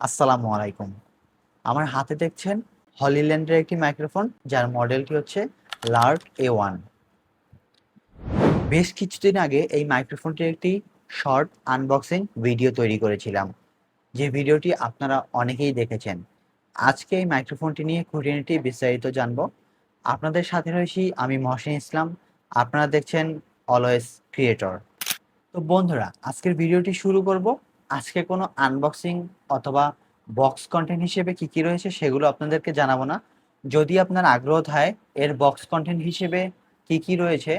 আসসালামু আলাইকুম। আমার হাতে দেখছেন হলিল্যান্ডের একটি মাইক্রোফোন, যার মডেলটি হচ্ছে লার্ক A1। বেশ কিছুদিন আগে এই মাইক্রোফোনটির একটি শর্ট আনবক্সিং ভিডিও তৈরি করেছিলাম, যে ভিডিওটি আপনারা অনেকেই দেখেছেন। আজকে এই মাইক্রোফোনটি নিয়ে খুঁটিনাটি বিস্তারিত জানবো। আপনাদের সাথে রয়েছি আমি মহসিন ইসলাম। আপনারা দেখছেন অলওয়েজ ক্রিয়েটর। তো বন্ধুরা, আজকের ভিডিওটি শুরু করব। আজকে কোনো আনবক্সিং অথবা বক্স কন্টেন্ট হিসেবে কি কি রয়েছে সেগুলো আপনাদেরকে জানাবো না। যদি আপনার আগ্রহ থাকে এর বক্স কন্টেন্ট হিসেবে কি কি রয়েছে,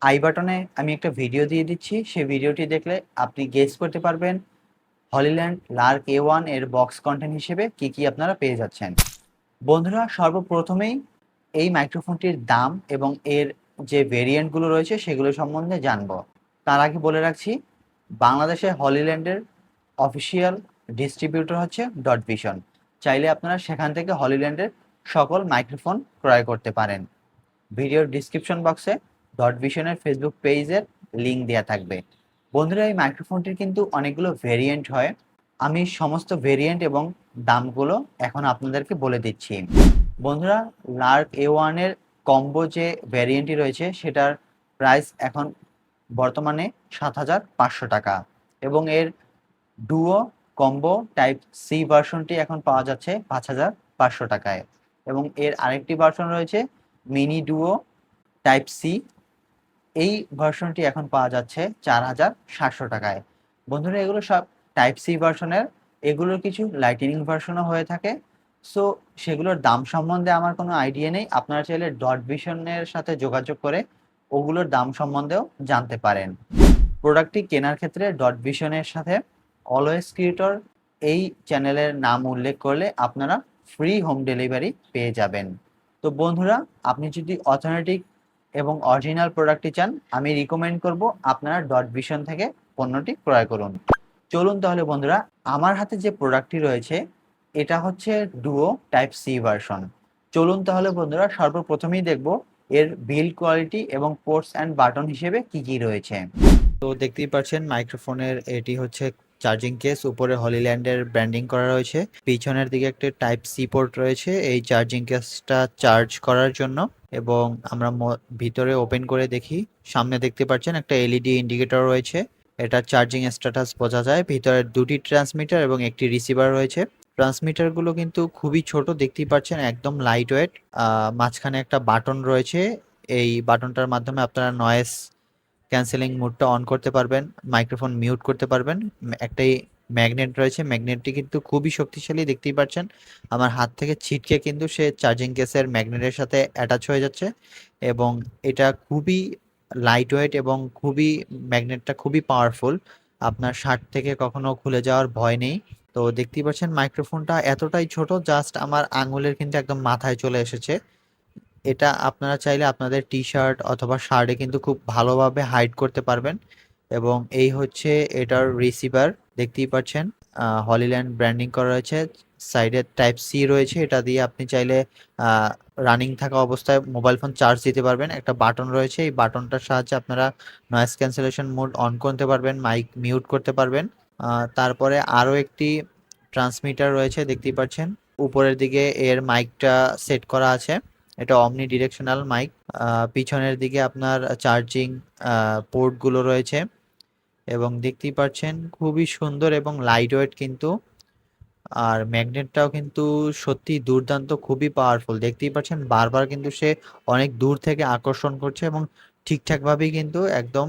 আই বাটনে আমি একটা ভিডিও দিয়ে দিচ্ছি। সেই ভিডিওটি দেখলে আপনি গেস করতে পারবেন হলিল্যান্ড লার্ক A1 এর বক্স কন্টেন্ট হিসেবে কি কি আপনারা পেয়ে যাচ্ছেন। বন্ধুরা, সর্বপ্রথমেই এই মাইক্রোফোনটির দাম এবং এর যে ভেরিয়েন্টগুলো রয়েছে সেগুলো সম্বন্ধে জানবো। তার আগে বলে রাখছি, বাংলাদেশে হলিল্যান্ডের অফিসিয়াল ডিস্ট্রিবিউটর হচ্ছে ডট ভিশন। চাইলে আপনারা সেখান থেকে হলিল্যান্ডের সকল মাইক্রোফোন ক্রয় করতে পারেন। ভিডিওর ডিসক্রিপশন বক্সে ডট ভিশনের ফেসবুক পেজের লিঙ্ক দেওয়া থাকবে। বন্ধুরা, এই মাইক্রোফোনটির কিন্তু অনেকগুলো ভেরিয়েন্ট হয়। আমি সমস্ত ভেরিয়েন্ট এবং দামগুলো এখন আপনাদেরকে বলে দিচ্ছি। বন্ধুরা, লার্ক A1 এর কম্বো যে ভ্যারিয়েন্টটি রয়েছে সেটার প্রাইস এখন বর্তমানে ৭,৫০০ টাকা, এবং এর ডুও কম্বো টাইপ সি ভার্সনটি এখন পাওয়া যাচ্ছে ৫,৫০০ টাকায়, এবং এর আরেকটি ভার্সন রয়েছে মিনি ডুও টাইপ সি। এই ভার্সনটি এখন পাওয়া যাচ্ছে ৪,৭০০ টাকায়। বন্ধুরা, এগুলো সব টাইপ সি ভার্সনের। এগুলোর কিছু লাইটনিং ভার্সনও হয়ে থাকে। সো সেগুলোর দাম সম্বন্ধে আমার কোনো আইডিয়া নেই। আপনারা চাইলে ডট ভিশনের সাথে যোগাযোগ করে ওগুলোর দাম সম্বন্ধেও জানতে পারেন। প্রোডাক্টটি কেনার ক্ষেত্রে ডট ভিশনের সাথে অলওয়েজ ক্রিয়েটর এই চ্যানেলের নাম উল্লেখ করলে আপনারা ফ্রি হোম ডেলিভারি পেয়ে যাবেন। তো বন্ধুরা, আপনি যদি অথেন্টিক এবং অরিজিনাল প্রোডাক্টটি চান, আমি রিকমেন্ড করব আপনারা ডট ভিশন থেকে পণ্যটি ক্রয় করুন। চলুন তাহলে বন্ধুরা, আমার হাতে যে প্রোডাক্টটি রয়েছে এটা হচ্ছে ডুও টাইপ সি ভার্সন। চলুন তাহলে বন্ধুরা, সর্বপ্রথমেই দেখব এর বিল্ড কোয়ালিটি এবং পোর্টস অ্যান্ড বাটন হিসেবে কি কি রয়েছে। তো দেখতেই পাচ্ছেন মাইক্রোফোনের এটি হচ্ছে চার্জিং কেস, উপরে হলিল্যান্ডের ব্র্যান্ডিং করা রয়েছে। পিছনের দিকে একটা টাইপ সি পোর্ট রয়েছে এই চার্জিং কেসটা চার্জ করার জন্য। এবং আমরা ভিতরে ওপেন করে দেখি, সামনে দেখতে পাচ্ছেন একটা এলইডি ইন্ডিকেটর রয়েছে। এটা চার্জিং স্ট্যাটাস বোঝা যায়। ভিতরে দুটি ট্রান্সমিটার এবং একটি রিসিভার রয়েছে। ট্রান্সমিটারগুলো কিন্তু খুবই ছোট, দেখতেই পাচ্ছেন একদম লাইট ওয়েট। মাঝখানে একটা বাটন রয়েছে। এই বাটনটার মাধ্যমে আপনারা নয়েজ ক্যান্সেলিং মোডটা অন করতে পারবেন, মাইক্রোফোন মিউট করতে পারবেন। একটাই ম্যাগনেট রয়েছে, ম্যাগনেটটি কিন্তু খুবই শক্তিশালী, দেখতেই পাচ্ছেন আমার হাত থেকে ছিটকে কিন্তু সে চার্জিং কেসের ম্যাগনেটের সাথে অ্যাটাচ হয়ে যাচ্ছে। এবং এটা খুবই লাইট ওয়েট এবং খুবই ম্যাগনেটটা খুবই পাওয়ারফুল। আপনার শার্ট থেকে কখনো খুলে যাওয়ার ভয় নেই। তো দেখতেই পাচ্ছেন মাইক্রোফোনটা এতটাই ছোট, জাস্ট আমার আঙুলের কিন্তু একদম মাথায় চলে এসেছে। এটা আপনারা চাইলে আপনাদের টি শার্ট অথবা শার্টে কিন্তু খুব ভালোভাবে হাইড করতে পারবেন। এবং এই হচ্ছে এটার রিসিভার, দেখতেই পাচ্ছেন হলিল্যান্ড ব্র্যান্ডিং করা রয়েছে। সাইডে টাইপ সি রয়েছে, এটা দিয়ে আপনি চাইলে রানিং থাকা অবস্থায় মোবাইল ফোন চার্জ দিতে পারবেন। একটা বাটন রয়েছে, এই বাটনটার সাহায্যে আপনারা নয়েজ ক্যান্সেলেশন মোড অন করতে পারবেন, মাইক মিউট করতে পারবেন। তারপরে আরও একটি ট্রান্সমিটার রয়েছে, দেখতেই পাচ্ছেন উপরের দিকে এর মাইকটা সেট করা আছে। এটা অমনি ডিরেকশনাল মাইক। পিছনের দিকে আপনার চার্জিং পোর্টগুলো রয়েছে, এবং দেখতেই পাচ্ছেন খুবই সুন্দর এবং লাইট ওয়েট কিন্তু। আর ম্যাগনেটটাও কিন্তু সত্যি দুর্দান্ত, খুবই পাওয়ারফুল, দেখতেই পাচ্ছেন বারবার কিন্তু সে অনেক দূর থেকে আকর্ষণ করছে, এবং ঠিকঠাকভাবেই কিন্তু একদম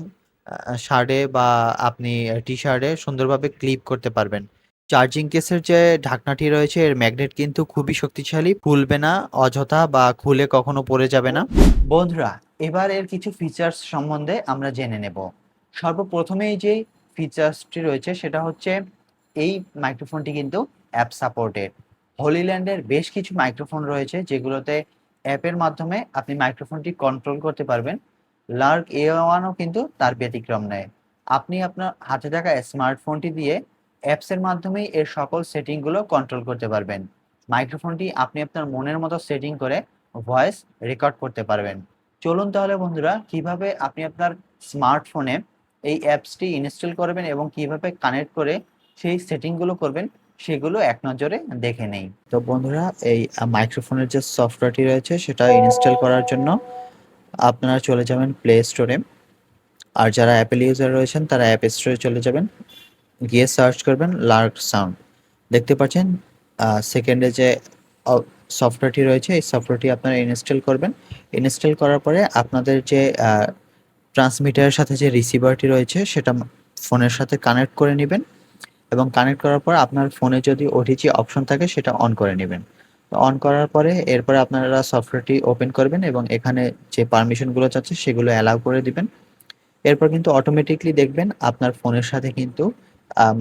শার্টে বা আপনি টি শার্টে সুন্দরভাবে ক্লিপ করতে পারবেন। চার্জিং কেসের যে ঢাকনাটি রয়েছে এর ম্যাগনেট কিন্তু খুবই শক্তিশালী, খুলবে না অযথা বা খুলে কখনো পড়ে যাবে না। বন্ধুরা, এবার এর কিছু ফিচার্স সম্বন্ধে আমরা জেনে নেব। সর্বপ্রথমেই যে ফিচার্সটি রয়েছে সেটা হচ্ছে এই মাইক্রোফোনটি কিন্তু অ্যাপ সাপোর্টেড। হলিল্যান্ডের বেশ কিছু মাইক্রোফোন রয়েছে যেগুলোতে অ্যাপের মাধ্যমে আপনি মাইক্রোফোনটি কন্ট্রোল করতে পারবেন। লার্ক A1ও কিন্তু তার ব্যতিক্রম নেয়। আপনি আপনার হাতে থাকা স্মার্টফোনটি দিয়ে অ্যাপসের মাধ্যমেই এর সকল সেটিংগুলো কন্ট্রোল করতে পারবেন। মাইক্রোফোনটি আপনি আপনার মনের মতো সেটিং করে ভয়েস রেকর্ড করতে পারবেন। চলুন তাহলে বন্ধুরা, কিভাবে আপনি আপনার স্মার্টফোনে এই অ্যাপসটি ইনস্টল করবেন এবং কিভাবে কানেক্ট করে সেই সেটিংগুলো করবেন সেগুলো এক নজরে দেখে নেই। তো বন্ধুরা, এই মাইক্রোফোনের যে সফটওয়্যারটি রয়েছে সেটা ইনস্টল করার জন্য আপনারা চলে যাবেন প্লে স্টোরে। আর যারা অ্যাপেল ইউজার রয়েছেন তারা অ্যাপ স্টোরে চলে যাবেন, গিয়ে সার্চ করবেন লার্ক সাউন্ড। দেখতে পাচ্ছেন সেকেন্ডে যে সফটওয়্যারটি রয়েছে, এই সফটওয়্যারটি আপনারা ইনস্টল করবেন। ইনস্টল করার পরে আপনাদের যে ট্রান্সমিটারের সাথে যে রিসিভারটি রয়েছে সেটা ফোনের সাথে কানেক্ট করে নেবেন, এবং কানেক্ট করার পর আপনার ফোনে যদি ওটিজি অপশন থাকে সেটা অন করে নেবেন। তো অন করার পরে এরপরে আপনারা সফটওয়্যারটি ওপেন করবেন এবং এখানে যে পারমিশনগুলো চাচ্ছে সেগুলো অ্যালাউ করে দিবেন। এরপর কিন্তু অটোমেটিকলি দেখবেন আপনার ফোনের সাথে কিন্তু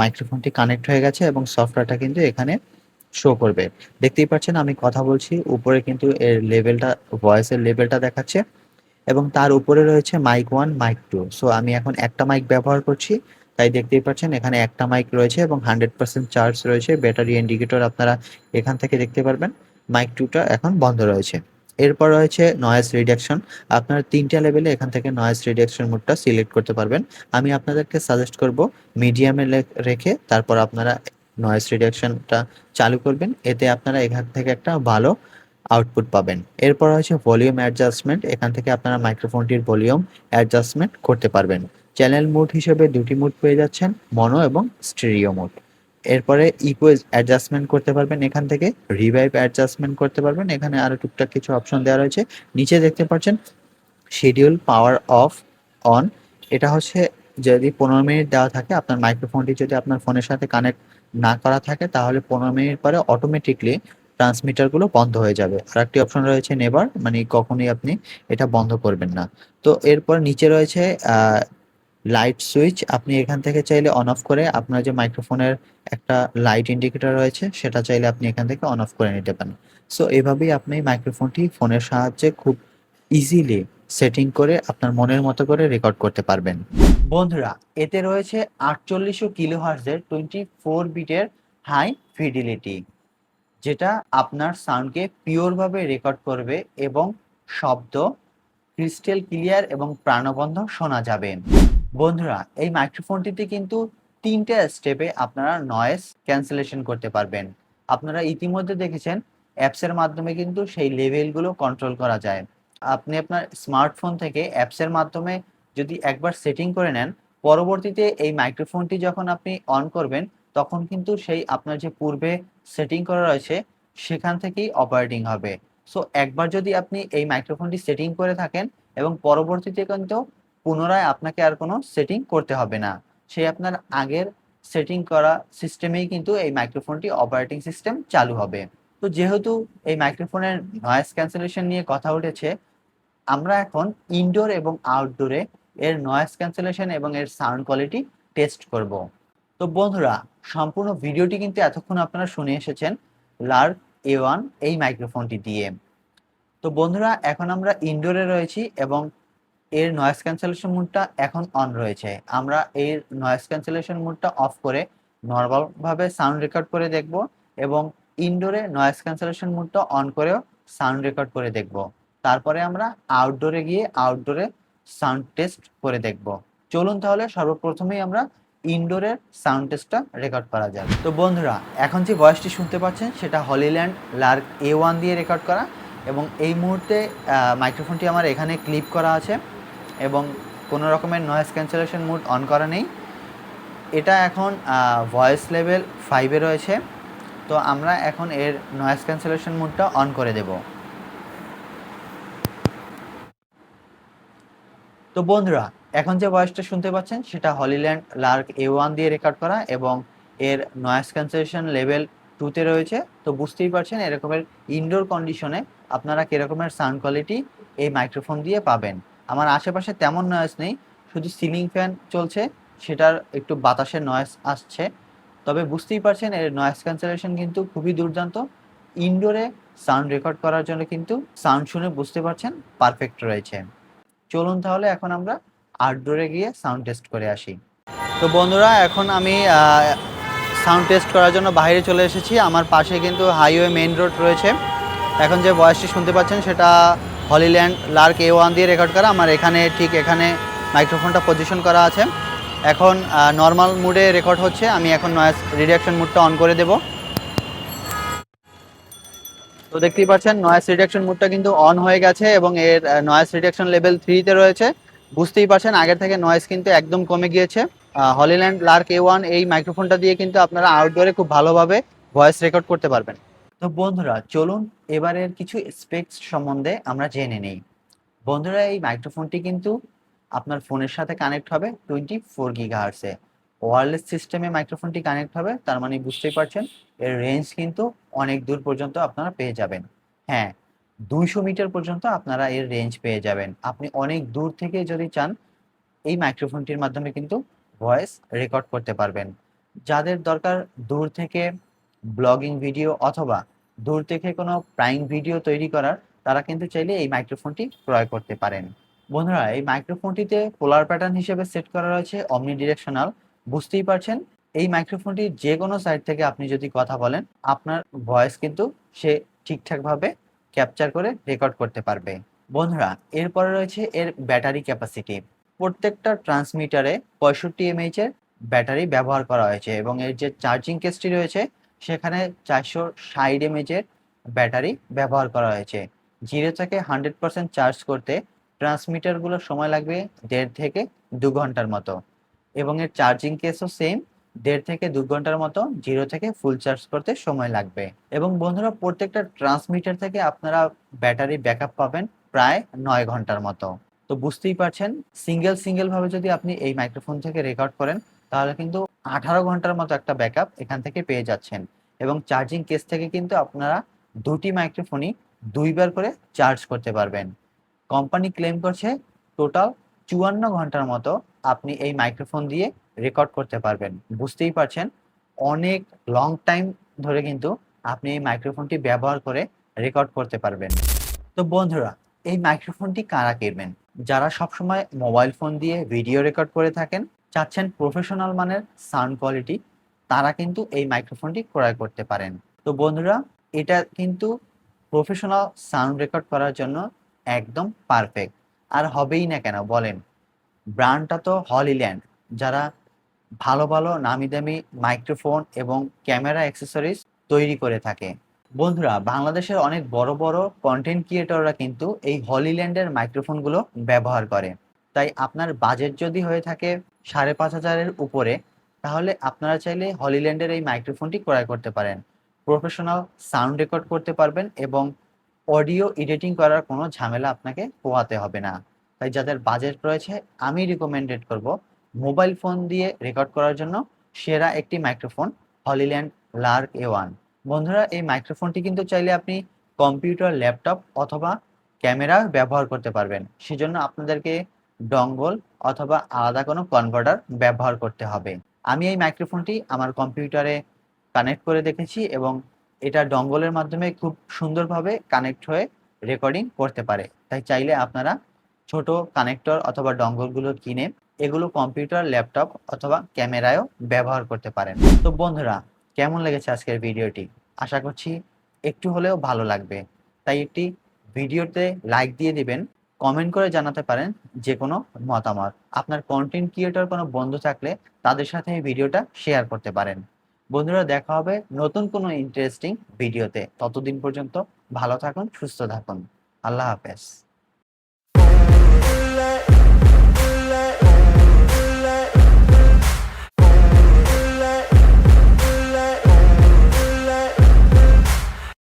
মাইক্রোফোনটি কানেক্ট হয়ে গেছে এবং সফটওয়্যারটা কিন্তু এখানে শো করবে। দেখতেই পাচ্ছেন আমি কথা বলছি, উপরে কিন্তু এর লেভেলটা, ভয়েসের লেভেলটা দেখাচ্ছে এবং তার উপরে রয়েছে মাইক 1, মাইক 2। সো আমি এখন একটা মাইক ব্যবহার করছি, তাই দেখতেই পাচ্ছেন এখানে একটা মাইক রয়েছে এবং 100% চার্জ রয়েছে। ব্যাটারি ইন্ডিকেটর আপনারা এখান থেকে দেখতে পারবেন। মাইক 2টা এখন বন্ধ রয়েছে। এরপর রয়েছে নয়েজ রিডাকশন। আপনারা 3টা লেভেলে এখান থেকে নয়েজ রিডাকশন মোডটা সিলেক্ট করতে পারবেন। আমি আপনাদেরকে সাজেস্ট করব মিডিয়ামে রেখে তারপর আপনারা নয়েজ রিডাকশনটা চালু করবেন। এতে আপনারা এখান থেকে একটা ভালো আউটপুট পাবেন। এরপর হচ্ছে ভলিউম অ্যাডজাস্টমেন্ট। এখান থেকে আপনারা মাইক্রোফোনটির ভলিউম অ্যাডজাস্টমেন্ট করতে পারবেন। চ্যানেল মোড হিসেবে 2টি মোড পেয়ে যাচ্ছেন, মনো এবং স্টেরিও মোড। এরপরে ইকো অ্যাডজাস্টমেন্ট করতে পারবেন এখান থেকে, রিভাইভ অ্যাডজাস্টমেন্ট করতে পারবেন। এখানে আরো টুকটাক কিছু অপশন দেওয়া রয়েছে। নিচে দেখতে পাচ্ছেন শিডিউল পাওয়ার অফ অন। এটা হচ্ছে যদি 15 মিনিট দেওয়া থাকে, আপনার মাইক্রোফোনটি যদি আপনার ফোনের সাথে কানেক্ট না করা থাকে তাহলে 15 মিনিট পরে অটোমেটিকলি ট্রান্সমিটারগুলো বন্ধ হয়ে যাবে। আর একটি অপশন রয়েছে নেভার, মানে কখনোই আপনি এটা বন্ধ করবেন না। তো এরপর নিচে রয়েছে লাইট সুইচ। আপনি এখান থেকে চাইলে অন অফ করে আপনার যে মাইক্রোফোনের একটা লাইট ইন্ডিকেটর রয়েছে সেটা চাইলে আপনি এখান থেকে অন অফ করে নিতে পারেন। সো এভাবেই আপনি মাইক্রোফোনটি ফোনের সাহায্যে খুব ইজিলি সেটিং করে আপনার মনের মতো করে রেকর্ড করতে পারবেন। বন্ধুরা, এতে রয়েছে 4800 কিলোহার্টজের 24 বিটের হাই ফিডিলিটি, যেটা আপনার সাউন্ডকে পিওরভাবে রেকর্ড করবে এবং শব্দ ক্রিস্টাল ক্লিয়ার এবং প্রাণবন্ত শোনা যাবে। বন্ধুরা, এই মাইক্রোফোনটিতে কিন্তু 3টে স্টেপে আপনারা নয়েজ ক্যান্সেলেশন করতে পারবেন। আপনারা ইতিমধ্যে দেখেছেন অ্যাপসের মাধ্যমে কিন্তু সেই লেভেলগুলো কন্ট্রোল করা যায়। আপনি আপনার স্মার্টফোন থেকে অ্যাপসের মাধ্যমে যদি একবার সেটিং করে নেন, পরবর্তীতে এই মাইক্রোফোনটি যখন আপনি অন করবেন তখন কিন্তু সেই আপনার যে পূর্বে সেটিং করা রয়েছে সেখান থেকেই অপারেটিং হবে। সো একবার যদি আপনি এই মাইক্রোফোনটি সেটিং করে থাকেন এবং পরবর্তীতে কিন্তু পুনরায় আপনাকে আর কোনো সেটিং করতে হবে না। সেই আপনার আগের সেটিং করা সিস্টেমেই কিন্তু এই মাইক্রোফোনটি অপারেটিং সিস্টেম চালু হবে। তো যেহেতু এই মাইক্রোফোনের নয়েজ ক্যান্সেলেশন নিয়ে কথা উঠেছে, আমরা এখন ইনডোর এবং আউটডোরে এর নয়েজ ক্যান্সেলেশন এবং এর সাউন্ড কোয়ালিটি টেস্ট করব। তো বন্ধুরা, সম্পূর্ণ ভিডিওটি কিন্তু এতক্ষণ আপনারা শুনে এসেছেন লার্ক A1 এই মাইক্রোফোনটি দিয়ে। তো বন্ধুরা, এখন আমরা ইনডোরে রয়েছি এবং এর নয়েজ ক্যান্সেলেশন মোডটা এখন অন রয়েছে। আমরা এর নয়েজ ক্যান্সেলেশন মোডটা অফ করে নর্মালভাবে সাউন্ড রেকর্ড করে দেখব এবং ইনডোরে নয়েজ ক্যান্সেলেশন মোডটা অন করেও সাউন্ড রেকর্ড করে দেখব। তারপরে আমরা আউটডোরে গিয়ে আউটডোরে সাউন্ড টেস্ট করে দেখব। চলুন তাহলে সর্বপ্রথমেই আমরা ইনডোরের সাউন্ড টেস্টটা রেকর্ড করা যাক। তো বন্ধুরা, এখন যে ভয়েসটি শুনতে পাচ্ছেন সেটা হলিল্যান্ড লার্ক A1 দিয়ে রেকর্ড করা এবং এই মুহূর্তে মাইক্রোফোনটি আমার এখানে ক্লিপ করা আছে এবং কোনো রকমের নয়েজ ক্যান্সেলেশন মোড অন করা নেই। এটা এখন ভয়েস লেভেল 5-এ রয়েছে। তো আমরা এখন এর নয়েজ ক্যান্সেলেশন মোডটা অন করে দেব। তো বন্ধুরা, এখন যে ভয়েসটা শুনতে পাচ্ছেন সেটা হলিল্যান্ড লার্ক A1 দিয়ে রেকর্ড করা এবং এর নয়েজ ক্যান্সেলেশন লেভেল 2-তে রয়েছে। তো বুঝতেই পারছেন এরকমের ইনডোর কন্ডিশনে আপনারা কীরকমের সাউন্ড কোয়ালিটি এই মাইক্রোফোন দিয়ে পাবেন। আমার আশেপাশে তেমন নয়েজ নেই, শুধু সিলিং ফ্যান চলছে, সেটার একটু বাতাসের নয়েজ আসছে। তবে বুঝতেই পারছেন এর নয়েজ ক্যান্সেলেশন কিন্তু খুবই দুর্দান্ত। ইনডোরে সাউন্ড রেকর্ড করার জন্য কিন্তু সাউন্ড শুনে বুঝতে পারছেন পারফেক্ট রয়েছে। চলুন তাহলে এখন আমরা আউটডোরে গিয়ে সাউন্ড টেস্ট করে আসি। তো বন্ধুরা, এখন আমি সাউন্ড টেস্ট করার জন্য বাইরে চলে এসেছি। আমার পাশে কিন্তু হাইওয়ে মেইন রোড রয়েছে। এখন যে ভয়েসটি শুনতে পাচ্ছেন সেটা হলিল্যান্ড লার্ক A1 দিয়ে রেকর্ড করা। আমার এখানে ঠিক এখানে মাইক্রোফোনটা পজিশন করা আছে এখন নর্মাল মুডে রেকর্ড হচ্ছে। আমি এখন নয়েজ রিডাকশন মুডটা অন করে দেব। তো দেখতেই পাচ্ছেন নয়েজ রিডাকশন মুডটা কিন্তু অন হয়ে গেছে এবং এর নয়েজ রিডাকশন লেভেল 3 তে রয়েছে। বুঝতেই পারছেন আগের থেকে নয়েজ কিন্তু একদম কমে গিয়েছে। হলিল্যান্ড লার্ক A1 এই মাইক্রোফোনটা দিয়ে কিন্তু আপনারা আউটডোরে খুব ভালোভাবে ভয়েস রেকর্ড করতে পারবেন। তো বন্ধুরা চলুন এবারের কিছু স্পেকস সম্বন্ধে আমরা জেনে নেই। বন্ধুরা এই মাইক্রোফোনটি কিন্তু আপনার ফোনের সাথে কানেক্ট হবে 24 গিগাহার্টসে। ওয়্যারলেস সিস্টেমে মাইক্রোফোনটি কানেক্ট হবে, তার মানে বুঝতেই পারছেন এর রেঞ্জ কিন্তু অনেক দূর পর্যন্ত আপনারা পেয়ে যাবেন। হ্যাঁ, 200 মিটার পর্যন্ত আপনারা এর রেঞ্জ পেয়ে যাবেন। আপনি অনেক দূর থেকে যদি চান এই মাইক্রোফোনটির মাধ্যমে কিন্তু ভয়েস রেকর্ড করতে পারবেন। যাদের দরকার দূর থেকে ব্লগিং ভিডিও অথবা দূর থেকে কোনো প্রাইম ভিডিও তৈরি করার, তারা কিন্তু চাইলে এই মাইক্রোফোনটি ক্রয় করতে পারেন। বন্ধুরা এই মাইক্রোফোনটিতে পোলার প্যাটার্ন হিসেবে সেট করা রয়েছে অমনি ডিরেকশনাল। বুঝতেই পারছেন এই মাইক্রোফোনটি যে কোনো সাইড থেকে আপনি যদি কথা বলেন আপনার ভয়েস কিন্তু সে ঠিকঠাকভাবে ক্যাপচার করে রেকর্ড করতে পারবে। বন্ধুরা এরপরে রয়েছে এর ব্যাটারি ক্যাপাসিটি। প্রত্যেকটা ট্রান্সমিটারে 65 mAh এর ব্যাটারি ব্যবহার করা হয়েছে এবং এর যে চার্জিং কেসটি রয়েছে সেখানে 460 mAh এর ব্যাটারি ব্যবহার করা হয়েছে। 0 থেকে 100% চার্জ করতে ট্রান্সমিটারগুলোর সময় লাগবে 1.5 থেকে 2 ঘন্টার মতো এবং এর চার্জিং কেসও সেম, 1.5 থেকে 2 ঘন্টার মতো 0 থেকে ফুল চার্জ করতে সময় লাগবে। এবং বন্ধুরা প্রত্যেকটা ট্রান্সমিটার থেকে আপনারা ব্যাটারি ব্যাকআপ পাবেন প্রায় 9 ঘন্টার মতো। তো বুঝতেই পারছেন সিঙ্গেল ভাবে যদি আপনি এই মাইক্রোফোন থেকে রেকর্ড করেন তাহলে কিন্তু 18 ঘন্টার মতো একটা ব্যাকআপ এখান থেকে পেয়ে যাচ্ছেন। এবং চার্জিং কেস থেকে কিন্তু আপনারা দুটি মাইক্রোফোনই 2বার করে চার্জ করতে পারবেন। কোম্পানি ক্লেম করছে টোটাল 54 ঘন্টার মতো আপনি এই মাইক্রোফোন দিয়ে রেকর্ড করতে পারবেন। বুঝতেই পারছেন অনেক লং টাইম ধরে কিন্তু আপনি এই মাইক্রোফোনটি ব্যবহার করে রেকর্ড করতে পারবেন। তো বন্ধুরা এই মাইক্রোফোনটি কারা কিনবেন? যারা সবসময় মোবাইল ফোন দিয়ে ভিডিও রেকর্ড করে থাকেন, চাচ্ছেন প্রফেশনাল মানের সাউন্ড কোয়ালিটি, তারা কিন্তু এই মাইক্রোফোনটি ক্রয় করতে পারেন। তো বন্ধুরা এটা কিন্তু প্রফেশনাল সাউন্ড রেকর্ড করার জন্য একদম পারফেক্ট। আর হবেই না কেন বলেন? ব্র্যান্ডটা তো হলিল্যান্ড, যারা ভালো নামি দামি মাইক্রোফোন এবং ক্যামেরা অ্যাক্সেসরিজ তৈরি করে থাকে। বন্ধুরা বাংলাদেশের অনেক বড় কন্টেন্ট ক্রিয়েটররা কিন্তু এই হলিল্যান্ডের মাইক্রোফোনগুলো ব্যবহার করে। তাই আপনার বাজেট যদি হয়ে থাকে 5,500-এর উপরে, তাহলে আপনারা চাইলে হলিল্যান্ডের এই মাইক্রোফোনটি ক্রয় করতে পারেন। প্রফেশনাল সাউন্ড রেকর্ড করতে পারবেন এবং অডিও এডিটিং করার কোনো ঝামেলা আপনাকে পোহাতে হবে না। তাই যাদের বাজেট রয়েছে আমি রিকমেন্ডেড করব মোবাইল ফোন দিয়ে রেকর্ড করার জন্য সেরা একটি মাইক্রোফোন হলিল্যান্ড লার্ক A1। বন্ধুরা এই মাইক্রোফোনটি কিন্তু চাইলে আপনি কম্পিউটার, ল্যাপটপ অথবা ক্যামেরা ব্যবহার করতে পারবেন। সেজন্য আপনাদেরকে ডঙ্গল অথবা আলাদা কোনো কনভার্টার ব্যবহার করতে হবে। আমি এই মাইক্রোফোনটি আমার কম্পিউটারে কানেক্ট করে দেখেছি এবং এটা ডঙ্গলের মাধ্যমে খুব সুন্দরভাবে কানেক্ট হয়ে রেকর্ডিং করতে পারে। তাই চাইলে আপনারা ছোট কানেক্টর অথবা ডঙ্গলগুলো কিনে এগুলো কম্পিউটার, ল্যাপটপ অথবা ক্যামেরায়ও ব্যবহার করতে পারেন। তো বন্ধুরা কেমন লেগেছে আজকের ভিডিওটি? আশা করছি একটু হলেও ভালো লাগবে। তাই একটি ভিডিওতে লাইক দিয়ে দিবেন, কমেন্ট করে জানাতে পারেন যে কোনো মতামত। আপনার কন্টেন্ট ক্রিয়েটর কোনো বন্ধু থাকলে তাদের সাথে এই ভিডিওটা শেয়ার করতে পারেন। বন্ধুরা দেখা হবে নতুন কোনো ইন্টারেস্টিং ভিডিওতে। ততদিন পর্যন্ত ভালো থাকুন, সুস্থ থাকুন। আল্লাহ হাফেজ।